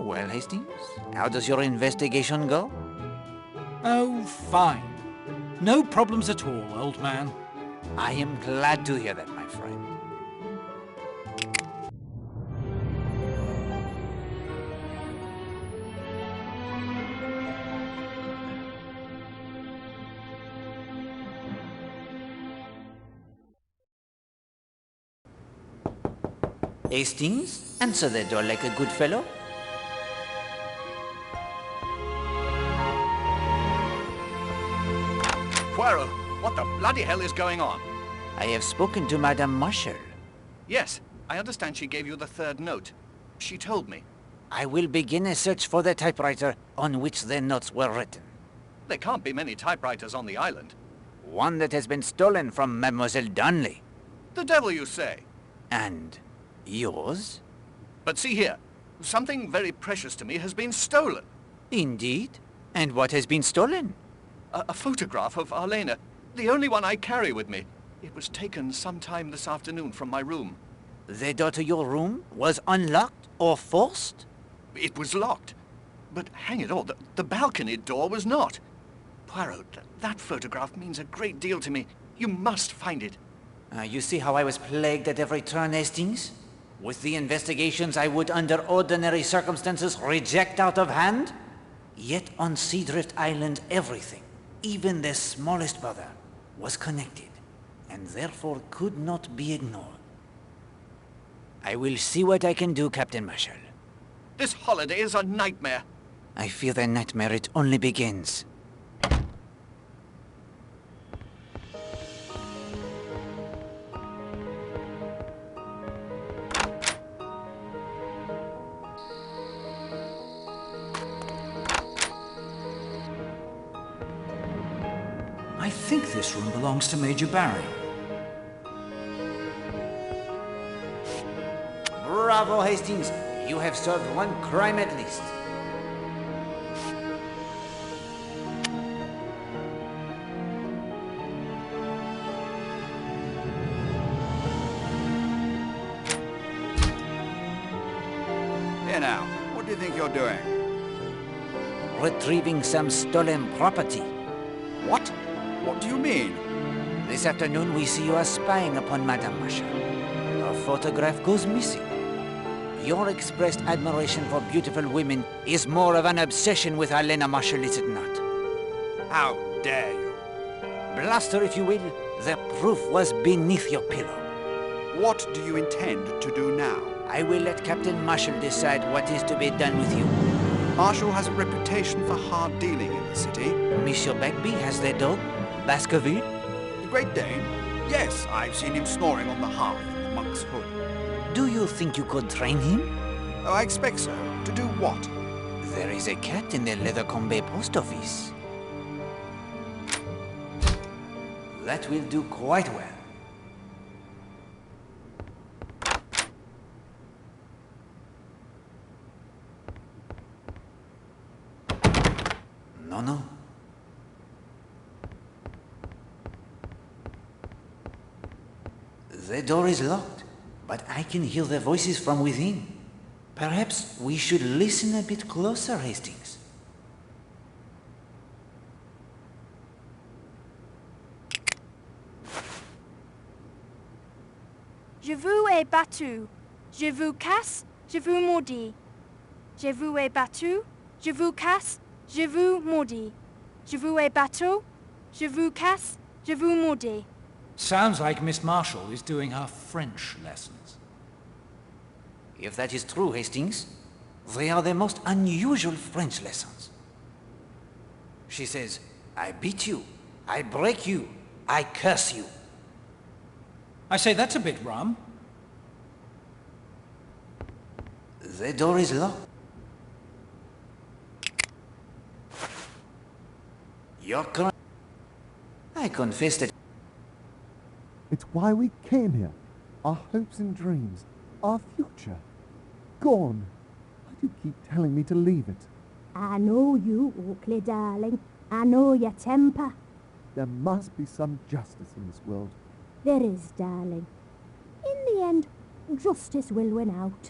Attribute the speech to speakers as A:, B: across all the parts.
A: Well, Hastings, how does your investigation go?
B: Oh, fine. No problems at all, old man.
A: I am glad to hear that, my friend. Hastings, answer the door like a good fellow.
C: Poirot, what the bloody hell is going on?
A: I have spoken to Madame Marshall.
C: Yes, I understand she gave you the third note. She told me.
A: I will begin a search for the typewriter on which the notes were written.
C: There can't be many typewriters on the island.
A: One that has been stolen from Mademoiselle Darnley.
C: The devil you say.
A: And yours?
C: But see here, something very precious to me has been stolen.
A: Indeed? And what has been stolen?
C: A photograph of Arlena, the only one I carry with me. It was taken sometime this afternoon from my room.
A: The door to your room was unlocked or forced?
C: It was locked. But hang it all, the balcony door was not. Poirot, that photograph means a great deal to me. You must find it.
A: You see how I was plagued at every turn, Hastings? With the investigations I would under ordinary circumstances reject out of hand? Yet on Seadrift Island everything, even the smallest bother, was connected, and therefore could not be ignored. I will see what I can do, Captain Marshall.
C: This holiday is a nightmare.
A: I fear the nightmare it only begins.
B: I think this room belongs to Major Barry.
A: Bravo, Hastings! You have solved one crime at least.
D: Here now, what do you think you're doing?
A: Retrieving some stolen property.
D: What? What do you mean?
A: This afternoon we see you are spying upon Madame Marshall. Her photograph goes missing. Your expressed admiration for beautiful women is more of an obsession with Helena Marshall, is it not?
D: How dare you?
A: Blast her if you will. The proof was beneath your pillow.
D: What do you intend to do now?
A: I will let Captain Marshall decide what is to be done with you.
D: Marshall has a reputation for hard dealing in the city.
A: Monsieur Bagby has the dog, Baskerville.
D: The Great Dane? Yes, I've seen him snoring on the hearth in the monk's hood.
A: Do you think you could train him?
D: Oh, I expect so. To do what?
A: There is a cat in the Lethercombe post office. That will do quite well. No. The door is locked, but I can hear the voices from within. Perhaps we should listen a bit closer, Hastings.
E: Je vous ai battu. Je vous casse, je vous maudis. Je vous ai battu, je vous casse, je vous maudis. Je vous ai battu, je vous casse, je vous maudis.
B: Sounds like Miss Marshall is doing her French lessons.
A: If that is true, Hastings, they are the most unusual French lessons. She says, I beat you, I break you, I curse you.
B: I say that's a bit rum.
A: The door is locked. Your crime. I confess that.
F: It's why we came here. Our hopes and dreams. Our future. Gone. Why do you keep telling me to leave it?
G: I know you, Oakley, darling. I know your temper.
F: There must be some justice in this world.
G: There is, darling. In the end, justice will win out.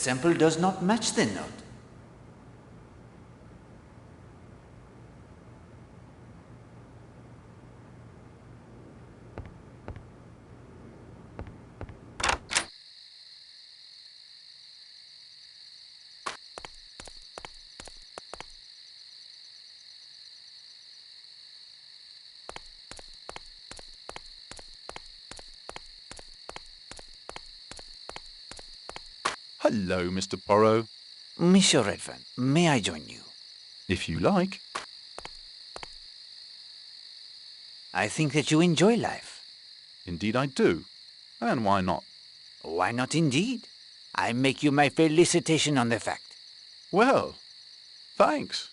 A: sample does not match the note.
H: Hello, Mr. Poirot.
A: Monsieur Redfern, may I join you?
H: If you like.
A: I think that you enjoy life.
H: Indeed I do. And why not?
A: Why not indeed? I make you my felicitation on the fact.
H: Well, thanks.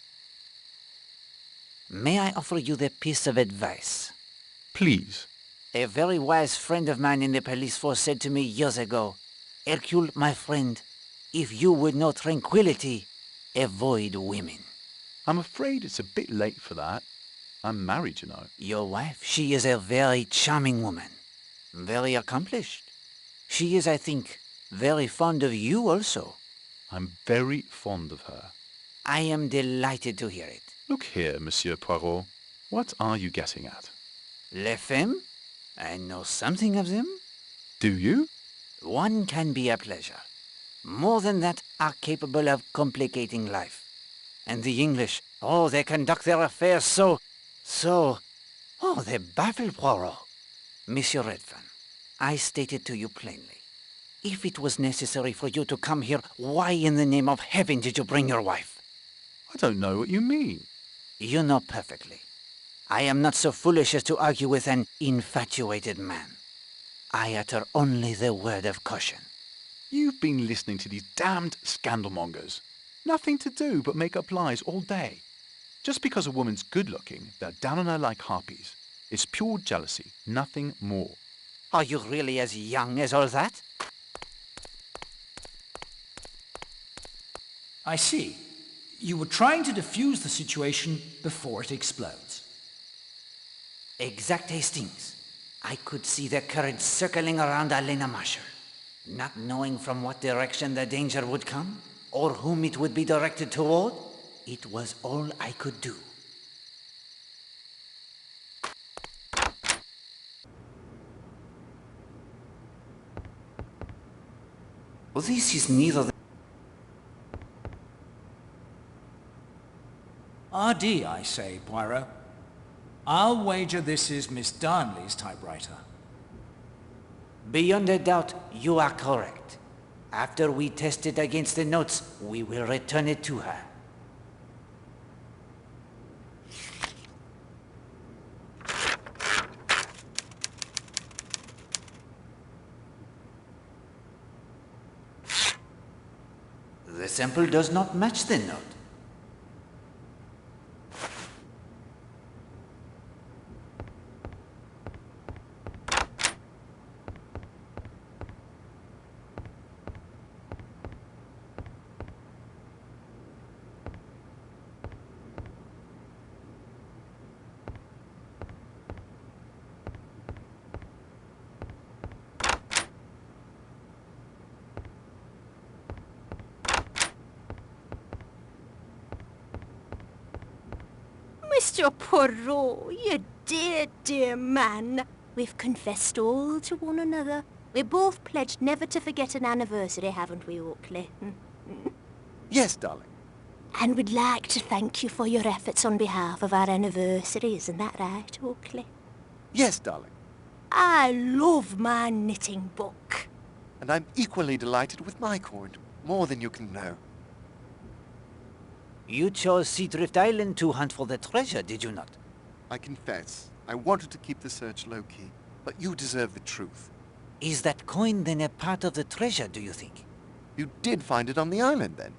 A: May I offer you the piece of advice?
H: Please.
A: A very wise friend of mine in the police force said to me years ago, Hercule, my friend, if you would know tranquility, avoid women.
H: I'm afraid it's a bit late for that. I'm married, you know.
A: Your wife, she is a very charming woman. Very accomplished. She is, I think, very fond of you also.
H: I'm very fond of her.
A: I am delighted to hear it.
H: Look here, Monsieur Poirot. What are you getting at?
A: Les femmes? I know something of them.
H: Do you?
A: One can be a pleasure. More than that, are capable of complicating life. And the English, oh, they conduct their affairs so... Oh, they baffle Poirot. Monsieur Redfern, I stated to you plainly. If it was necessary for you to come here, why in the name of heaven did you bring your wife?
H: I don't know what you mean.
A: You know perfectly. I am not so foolish as to argue with an infatuated man. I utter only the word of caution.
H: You've been listening to these damned scandalmongers. Nothing to do but make up lies all day. Just because a woman's good-looking, they're down on her like harpies. It's pure jealousy, nothing more.
A: Are you really as young as all that?
B: I see. You were trying to defuse the situation before it explodes.
A: Exact, Hastings. I could see the current circling around Elena Marshall. Not knowing from what direction the danger would come, or whom it would be directed toward, it was all I could do. Well, this is neither the...
B: RD, I say, Poirot. I'll wager this is Miss Darnley's typewriter.
A: Beyond a doubt, you are correct. After we test it against the notes, we will return it to her. The sample does not match the note.
G: Mr. Poirot, you dear, dear man. We've confessed all to one another. We're both pledged never to forget an anniversary, haven't we, Oakley?
F: Yes, darling.
G: And we'd like to thank you for your efforts on behalf of our anniversary, isn't that right, Oakley?
F: Yes, darling.
G: I love my knitting book.
F: And I'm equally delighted with my coin, more than you can know.
A: You chose Seadrift Island to hunt for the treasure, did you not?
F: I confess, I wanted to keep the search low-key, but you deserve the truth.
A: Is that coin then a part of the treasure, do you think?
F: You did find it on the island, then?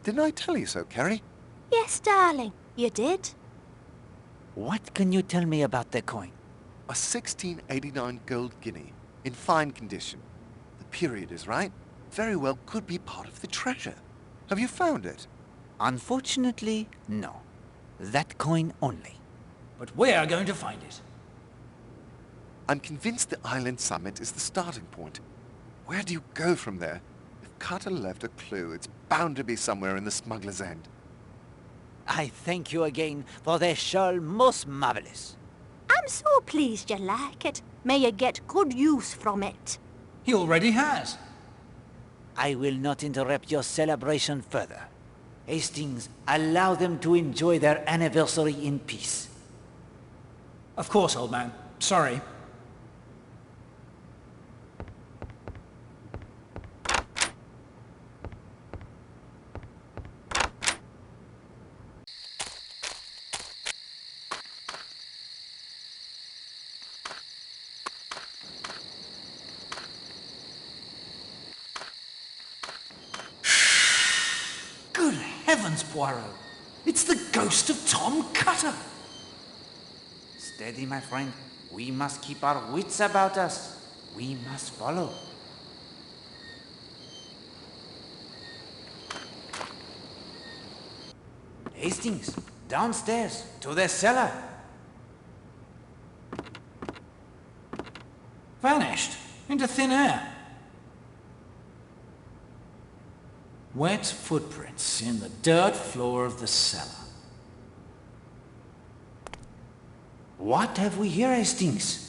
F: Didn't I tell you so, Carrie?
G: Yes, darling, you did.
A: What can you tell me about the coin?
F: A 1689 gold guinea, in fine condition. The period is right. Very well could be part of the treasure. Have you found it?
A: Unfortunately, no. That coin only.
B: But we're going to find it.
F: I'm convinced the island summit is the starting point. Where do you go from there? If Cutter left a clue. It's bound to be somewhere in the smuggler's end.
A: I thank you again for the shawl most marvelous.
G: I'm so pleased you like it. May you get good use from it.
B: He already has.
A: I will not interrupt your celebration further. Hastings, allow them to enjoy their anniversary in peace.
B: Of course, old man. Sorry. Good heavens, Poirot! It's the ghost of Tom Cutter!
A: Steady, my friend. We must keep our wits about us. We must follow. Hastings, downstairs, to the cellar.
B: Vanished into thin air. Wet footprints in the dirt floor of the cellar.
A: What have we here, Hastings?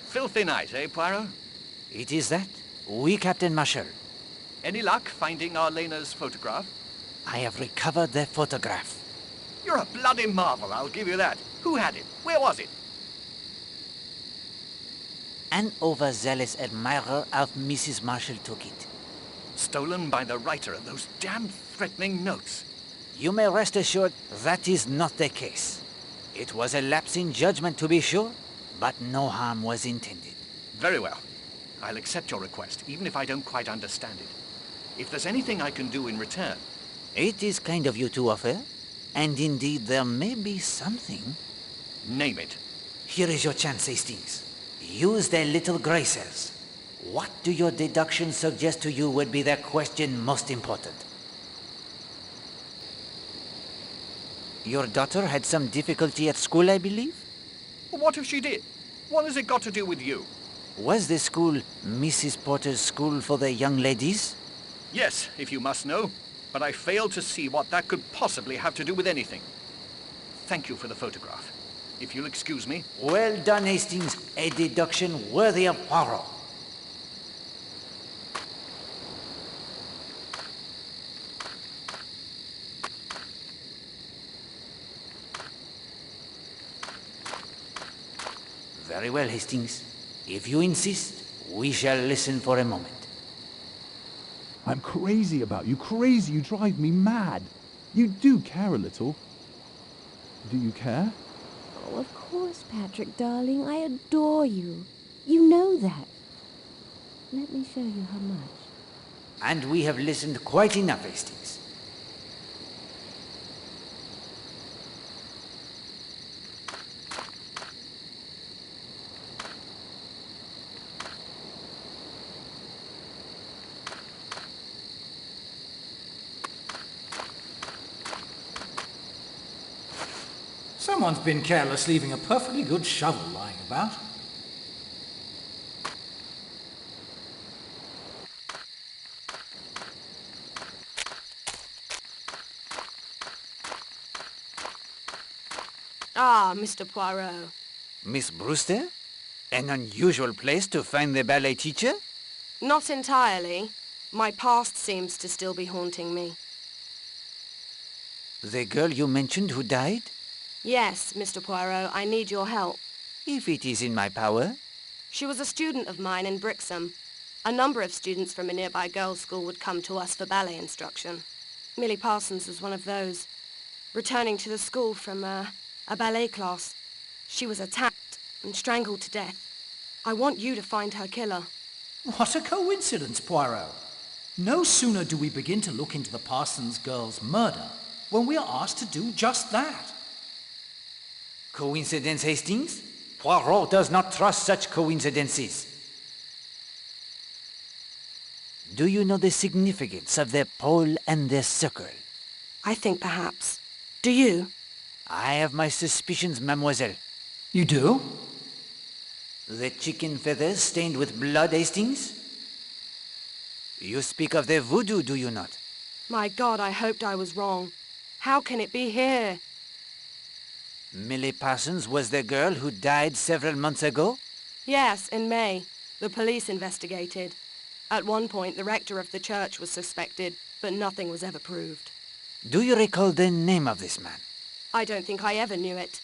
C: Filthy night, eh, Poirot?
A: It is that. Oui, Captain Marshall.
C: Any luck finding our Lena's photograph?
A: I have recovered the photograph.
C: You're a bloody marvel, I'll give you that. Who had it? Where was it?
A: An overzealous admirer of Mrs. Marshall took it.
C: Stolen by the writer of those damn threatening notes.
A: You may rest assured that is not the case. It was a lapse in judgment, to be sure, but no harm was intended.
C: Very well. I'll accept your request, even if I don't quite understand it. If there's anything I can do in return...
A: It is kind of you to offer, and indeed there may be something.
C: Name it.
A: Here is your chance, Hastings. Use the little grey cells. What do your deductions suggest to you would be the question most important? Your daughter had some difficulty at school, I believe?
C: What if she did? What has it got to do with you?
A: Was the school Mrs. Porter's school for the young ladies?
C: Yes, if you must know. But I fail to see what that could possibly have to do with anything. Thank you for the photograph. If you'll excuse me.
A: Well done, Hastings. A deduction worthy of Poirot. Very well, Hastings. If you insist, we shall listen for a moment.
H: I'm crazy about you, crazy. You drive me mad. You do care a little. Do you care?
I: Oh, of course, Patrick, darling. I adore you. You know that. Let me show you how much.
A: And we have listened quite enough, Hastings.
B: Someone's been careless leaving a perfectly good shovel lying about.
G: Ah, Mr. Poirot.
A: Miss Brewster? An unusual place to find the ballet teacher?
J: Not entirely. My past seems to still be haunting me.
A: The girl you mentioned who died?
J: Yes, Mr. Poirot, I need your help.
A: If it is in my power.
J: She was a student of mine in Brixham. A number of students from a nearby girls' school would come to us for ballet instruction. Millie Parsons was one of those. Returning to the school from a ballet class, she was attacked and strangled to death. I want you to find her killer.
B: What a coincidence, Poirot. No sooner do we begin to look into the Parsons girl's murder when we are asked to do just that?
A: Coincidence, Hastings? Poirot does not trust such coincidences. Do you know the significance of the pole and the circle?
J: I think perhaps. Do you?
A: I have my suspicions, mademoiselle.
B: You do?
A: The chicken feathers stained with blood, Hastings? You speak of the voodoo, do you not?
J: My God, I hoped I was wrong. How can it be here?
A: Millie Parsons was the girl who died several months ago?
J: Yes, in May. The police investigated. At one point, the rector of the church was suspected, but nothing was ever proved.
A: Do you recall the name of this man?
J: I don't think I ever knew it.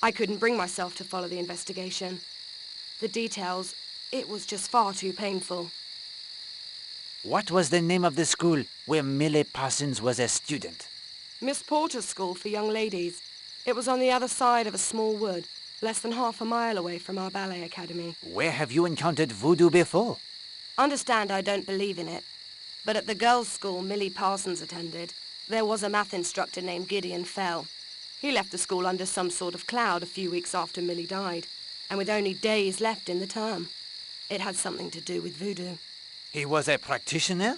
J: I couldn't bring myself to follow the investigation. The details, it was just far too painful.
A: What was the name of the school where Millie Parsons was a student?
J: Miss Porter's school for young ladies. It was on the other side of a small wood, less than half a mile away from our ballet academy.
A: Where have you encountered voodoo before?
J: Understand I don't believe in it. But at the girls' school Millie Parsons attended, there was a math instructor named Gideon Fell. He left the school under some sort of cloud a few weeks after Millie died, and with only days left in the term. It had something to do with voodoo.
A: He was a practitioner?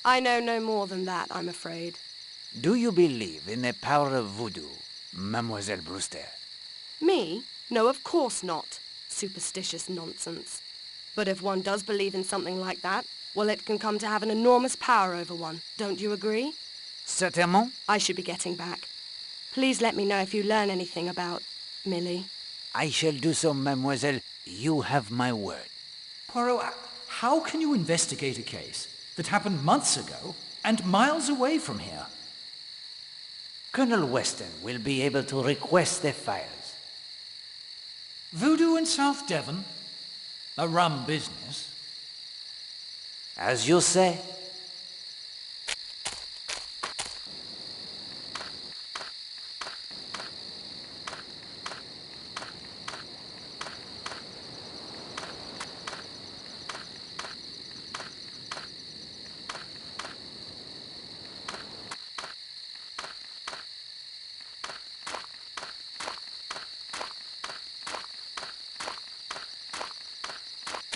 J: I know no more than that, I'm afraid.
A: Do you believe in the power of voodoo, Mademoiselle Brewster?
J: Me? No, of course not. Superstitious nonsense. But if one does believe in something like that, well, it can come to have an enormous power over one. Don't you agree?
A: Certainement.
J: I should be getting back. Please let me know if you learn anything about Millie.
A: I shall do so, mademoiselle. You have my word.
B: Poirot, how can you investigate a case that happened months ago and miles away from here?
A: Colonel Weston will be able to request the files.
B: Voodoo in South Devon? A rum business.
A: As you say.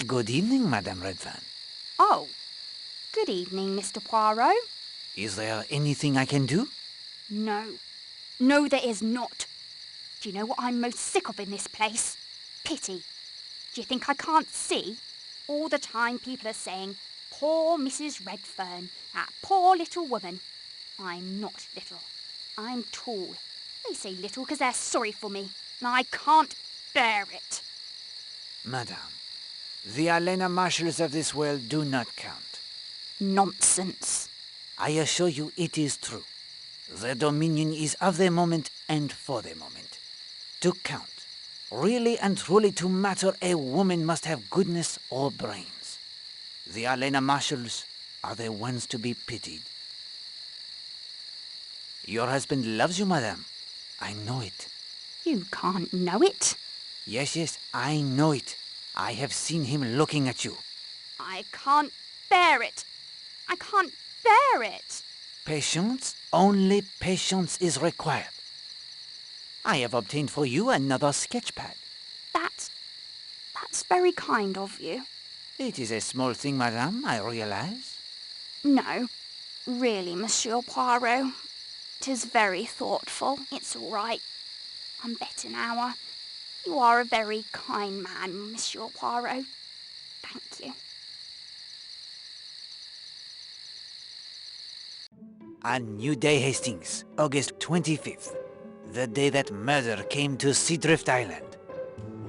A: Good evening, Madame Redfern.
E: Oh, good evening, Mr. Poirot.
A: Is there anything I can do?
E: No. No, there is not. Do you know what I'm most sick of in this place? Pity. Do you think I can't see? All the time people are saying, poor Mrs. Redfern, that poor little woman. I'm not little. I'm tall. They say little because they're sorry for me, and I can't bear it.
A: Madame, the Elena Marshalls of this world do not count.
E: Nonsense.
A: I assure you it is true. The dominion is of the moment and for the moment. To count, really and truly to matter, a woman must have goodness or brains. The Elena Marshalls are the ones to be pitied. Your husband loves you, madame. I know it.
E: You can't know it.
A: Yes, yes, I know it. I have seen him looking at you.
E: I can't bear it. I can't bear it.
A: Patience, only patience is required. I have obtained for you another sketch pad.
E: That's very kind of you.
A: It is a small thing, madame, I realize.
E: No, really, Monsieur Poirot. It is very thoughtful. It's all right. I'm better now. You are a very kind man, Monsieur Poirot. Thank you.
A: A new day, Hastings, August 25th. The day that murder came to Seadrift Island.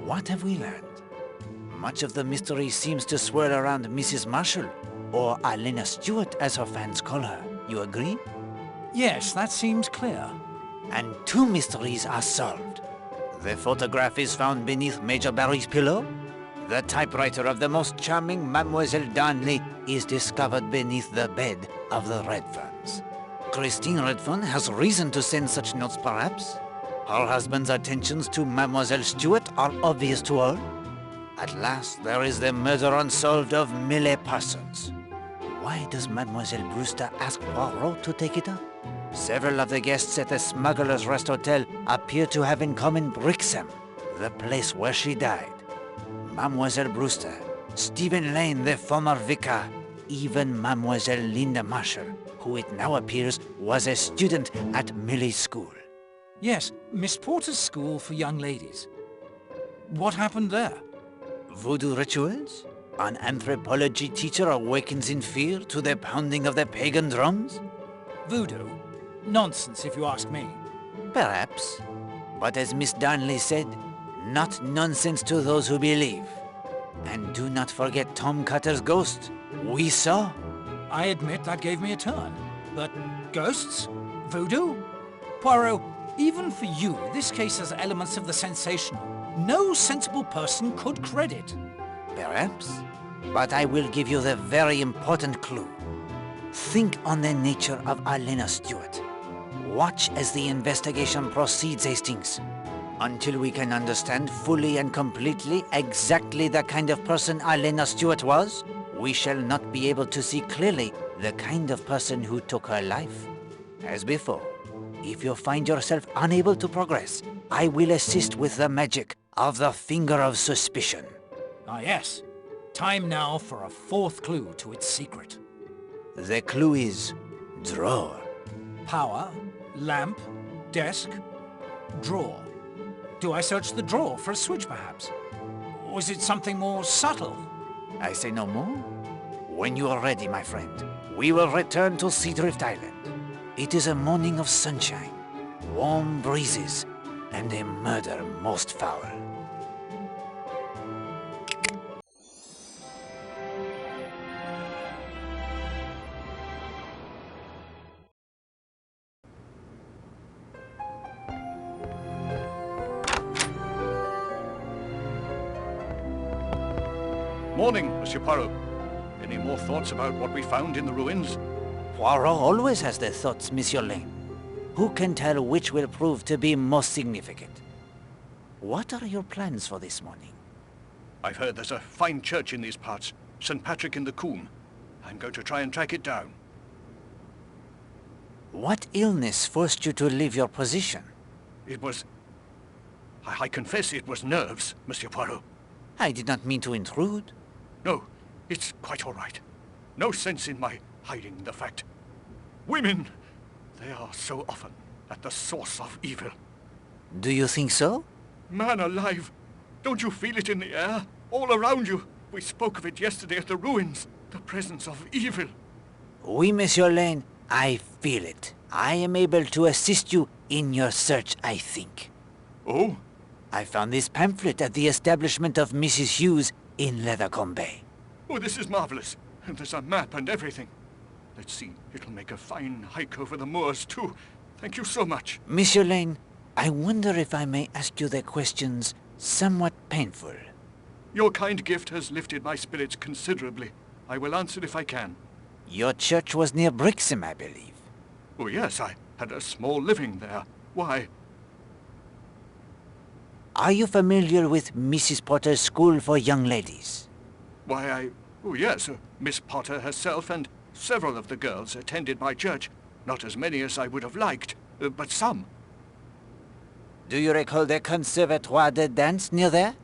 A: What have we learned? Much of the mystery seems to swirl around Mrs. Marshall, or Elena Stewart as her fans call her. You agree?
B: Yes, that seems clear.
A: And two mysteries are solved. The photograph is found beneath Major Barry's pillow. The typewriter of the most charming Mademoiselle Darnley is discovered beneath the bed of the Redferns. Christine Redfern has reason to send such notes, perhaps. Her husband's attentions to Mademoiselle Stewart are obvious to all. At last, there is the murder unsolved of Millie Parsons. Why does Mademoiselle Brewster ask Poirot to take it up? Several of the guests at the Smuggler's Rest Hotel appear to have in common Brixham, the place where she died. Mademoiselle Brewster, Stephen Lane, the former vicar, even Mademoiselle Linda Marshall, who it now appears was a student at Millie's school.
B: Yes, Miss Porter's school for young ladies. What happened there?
A: Voodoo rituals? An anthropology teacher awakens in fear to the pounding of the pagan drums?
B: Voodoo? Nonsense, if you ask me.
A: Perhaps. But as Miss Darnley said, not nonsense to those who believe. And do not forget Tom Cutter's ghost. We saw.
B: I admit that gave me a turn. But ghosts? Voodoo? Poirot, even for you, this case has elements of the sensational. No sensible person could credit.
A: Perhaps. But I will give you the very important clue. Think on the nature of Alena Stewart. Watch as the investigation proceeds, Hastings. Until we can understand fully and completely exactly the kind of person Alena Stewart was, we shall not be able to see clearly the kind of person who took her life. As before, if you find yourself unable to progress, I will assist with the magic of the Finger of Suspicion.
B: Ah, yes. Time now for a fourth clue to its secret.
A: The clue is drawer.
B: Power, lamp, desk, drawer. Do I search the drawer for a switch, perhaps? Or is it something more subtle?
A: I say no more. When you are ready, my friend, we will return to Seadrift Island. It is a morning of sunshine, warm breezes, and a murder most foul.
C: Morning, Monsieur Poirot. Any more thoughts about what we found in the ruins?
A: Poirot always has the thoughts, Monsieur Lane. Who can tell which will prove to be most significant? What are your plans for this morning?
C: I've heard there's a fine church in these parts, St. Patrick in the Coombe. I'm going to try and track it down.
A: What illness forced you to leave your position?
C: It was... I confess it was nerves, Monsieur Poirot.
A: I did not mean to intrude.
C: No, it's quite all right. No sense in my hiding the fact. Women, they are so often at the source of evil.
A: Do you think so?
C: Man alive, don't you feel it in the air? All around you. We spoke of it yesterday at the ruins. The presence of evil.
A: Oui, Monsieur Lane, I feel it. I am able to assist you in your search, I think.
C: Oh?
A: I found this pamphlet at the establishment of Mrs. Hughes in Leathercombe Bay.
C: Oh, this is marvelous. And there's a map and everything. Let's see, it'll make a fine hike over the moors, too. Thank you so much.
A: Monsieur Lane, I wonder if I may ask you the questions somewhat painful.
C: Your kind gift has lifted my spirits considerably. I will answer if I can.
A: Your church was near Brixham, I believe.
C: Oh, yes, I had a small living there. Why?
A: Are you familiar with Mrs. Potter's school for young ladies?
C: Why, oh, yes, Miss Potter herself and several of the girls attended my church. Not as many as I would have liked, but some.
A: Do you recall the Conservatoire de Dance near there?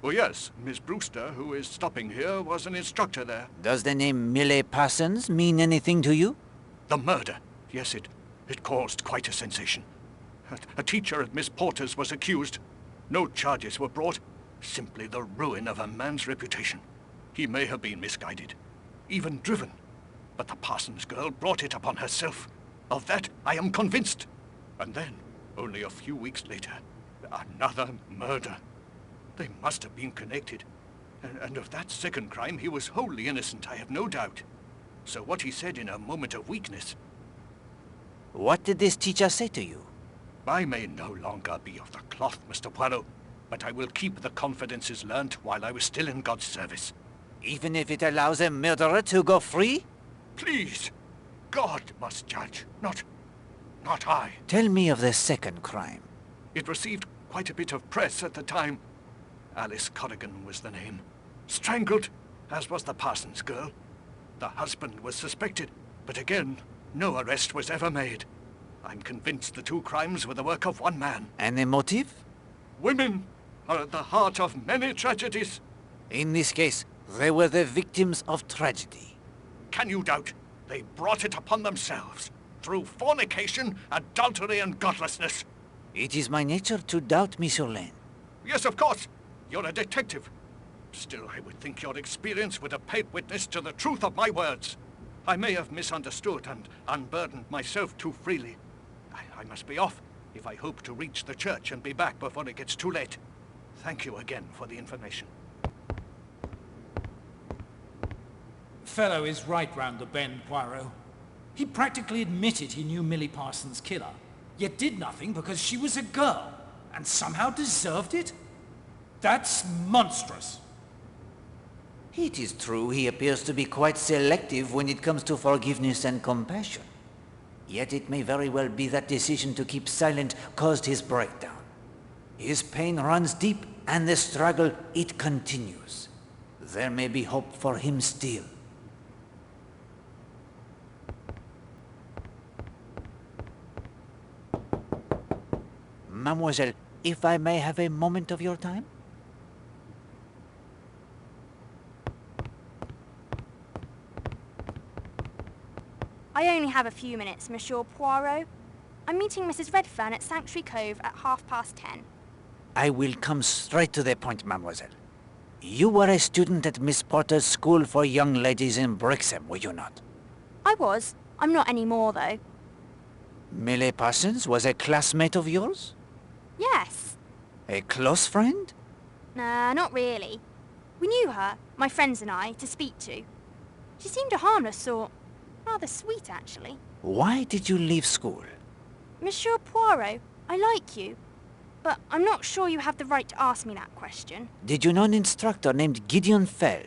C: Oh, yes. Miss Brewster, who is stopping here, was an instructor there.
A: Does the name Millie Parsons mean anything to you?
C: The murder. Yes, it caused quite a sensation. A teacher at Miss Porter's was accused. No charges were brought. Simply the ruin of a man's reputation. He may have been misguided, even driven. But the Parsons girl brought it upon herself. Of that I am convinced. And then, only a few weeks later, another murder. They must have been connected. And of that second crime, he was wholly innocent, I have no doubt. So what he said in a moment of weakness...
A: What did this teacher say to you?
C: I may no longer be of the cloth, Mr. Poirot, but I will keep the confidences learnt while I was still in God's service.
A: Even if it allows a murderer to go free?
C: Please! God must judge, not I.
A: Tell me of the second crime.
C: It received quite a bit of press at the time. Alice Corrigan was the name. Strangled, as was the Parsons girl. The husband was suspected, but again, no arrest was ever made. I'm convinced the two crimes were the work of one man.
A: And a motive?
C: Women are at the heart of many tragedies.
A: In this case, they were the victims of tragedy.
C: Can you doubt? They brought it upon themselves through fornication, adultery, and godlessness.
A: It is my nature to doubt, Monsieur Lane.
C: Yes, of course. You're a detective. Still, I would think your experience would have paid witness to the truth of my words. I may have misunderstood and unburdened myself too freely. I must be off if I hope to reach the church and be back before it gets too late. Thank you again for the information.
B: Fellow is right round the bend, Poirot. He practically admitted he knew Millie Parsons' killer, yet did nothing because she was a girl, and somehow deserved it? That's monstrous.
A: It is true he appears to be quite selective when it comes to forgiveness and compassion. Yet it may very well be that decision to keep silent caused his breakdown. His pain runs deep, and the struggle, it continues. There may be hope for him still. Mademoiselle, if I may have a moment of your time?
E: I only have a few minutes, Monsieur Poirot. I'm meeting Mrs. Redfern at Sanctuary Cove at 10:30.
A: I will come straight to the point, mademoiselle. You were a student at Miss Porter's School for Young Ladies in Brixham, were you not?
E: I was. I'm not anymore, though.
A: Millie Parsons was a classmate of yours?
E: Yes.
A: A close friend?
E: Nah, not really. We knew her, my friends and I, to speak to. She seemed a harmless sort. Rather sweet, actually.
A: Why did you leave school?
E: Monsieur Poirot, I like you. But I'm not sure you have the right to ask me that question.
A: Did you know an instructor named Gideon Fell?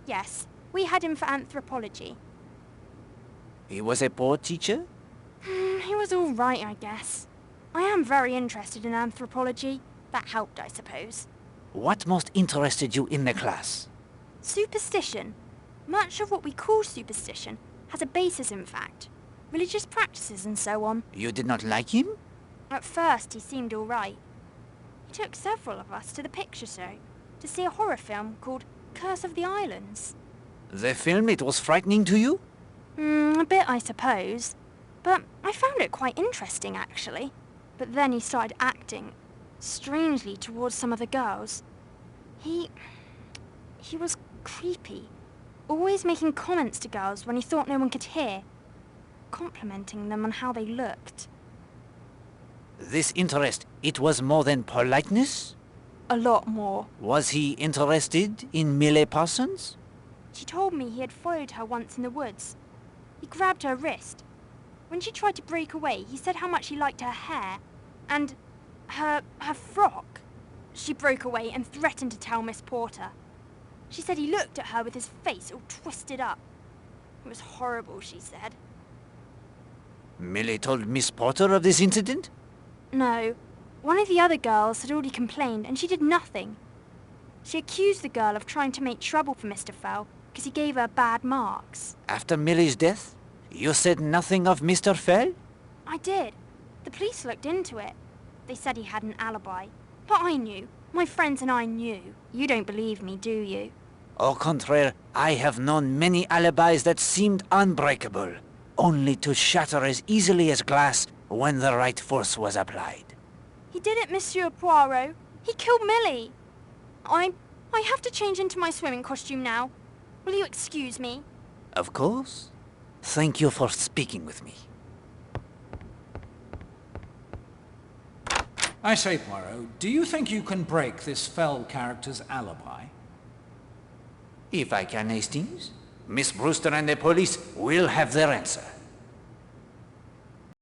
E: Yes, we had him for anthropology.
A: He was a poor teacher?
E: He was all right, I guess. I am very interested in anthropology. That helped, I suppose.
A: What most interested you in the class?
E: Superstition. Much of what we call superstition has a basis in fact. Religious practices and so on.
A: You did not like him?
E: At first, he seemed all right. He took several of us to the picture show to see a horror film called Curse of the Islands.
A: The film, it was frightening to you?
E: A bit, I suppose. But I found it quite interesting, actually. But then he started acting strangely towards some of the girls. He was creepy. Always making comments to girls when he thought no one could hear. Complimenting them on how they looked.
A: This interest, it was more than politeness?
E: A lot more.
A: Was he interested in Millie Parsons?
E: She told me he had followed her once in the woods. He grabbed her wrist. When she tried to break away, he said how much he liked her hair and her frock. She broke away and threatened to tell Miss Porter. She said he looked at her with his face all twisted up. It was horrible, she said.
A: Millie told Miss Porter of this incident?
E: No. One of the other girls had already complained and she did nothing. She accused the girl of trying to make trouble for Mr. Fell because he gave her bad marks.
A: After Millie's death, you said nothing of Mr. Fell?
E: I did. The police looked into it. They said he had an alibi. But I knew. My friends and I knew. You don't believe me, do you?
A: Au contraire, I have known many alibis that seemed unbreakable, only to shatter as easily as glass when the right force was applied.
E: He did it, Monsieur Poirot. He killed Millie. I have to change into my swimming costume now. Will you excuse me?
A: Of course. Thank you for speaking with me.
B: I say, Poirot, do you think you can break this Fell character's alibi?
A: If I can, Hastings, Miss Brewster and the police will have their answer.